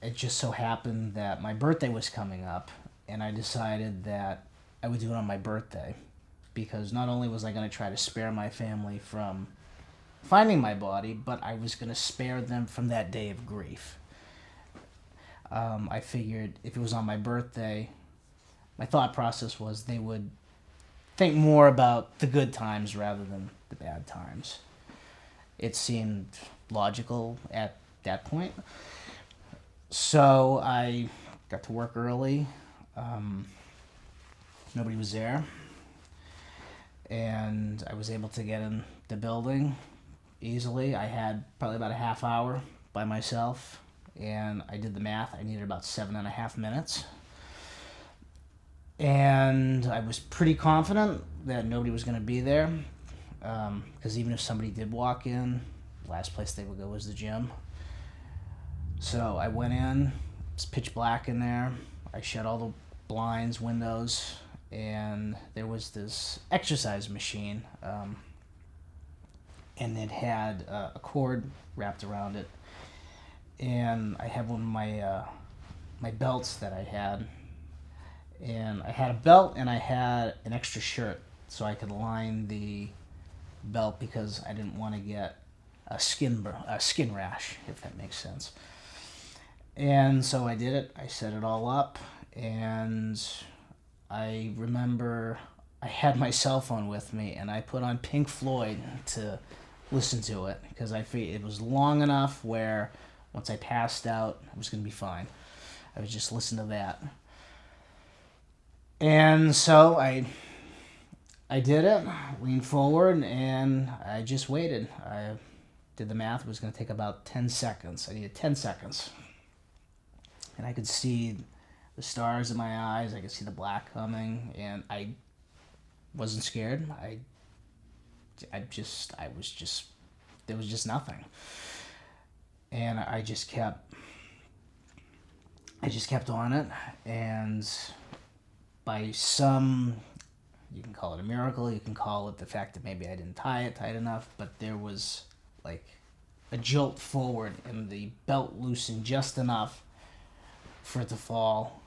it just so happened that my birthday was coming up, and I decided that I would do it on my birthday because not only was I going to try to spare my family from finding my body, but I was going to spare them from that day of grief. I figured if it was on my birthday, my thought process was they would think more about the good times rather than the bad times. It seemed logical at that point. So I got to work early. Nobody was there. And I was able to get in the building easily. I had probably about a half hour by myself. And I did the math. I needed about 7.5 minutes. And I was pretty confident that nobody was going to be there. Because even if somebody did walk in, the last place they would go was the gym. So I went in, it's pitch black in there. I shut all the blinds, windows, and there was this exercise machine. And it had a cord wrapped around it. And I had one of my belts that I had. And I had a belt and I had an extra shirt so I could line the belt because I didn't want to get a skin rash, if that makes sense. And so I did it. I set it all up, and I remember I had my cell phone with me, and I put on Pink Floyd to listen to it because I figured it was long enough where once I passed out, I was going to be fine. I would just listen to that. And so I did it, leaned forward, and I just waited. I did the math. It was going to take about 10 seconds. I needed 10 seconds. And I could see the stars in my eyes. I could see the black coming, and I wasn't scared. There was just nothing. And I just kept on it, and by some, you can call it a miracle, you can call it the fact that maybe I didn't tie it tight enough, but there was like a jolt forward and the belt loosened just enough for it to fall,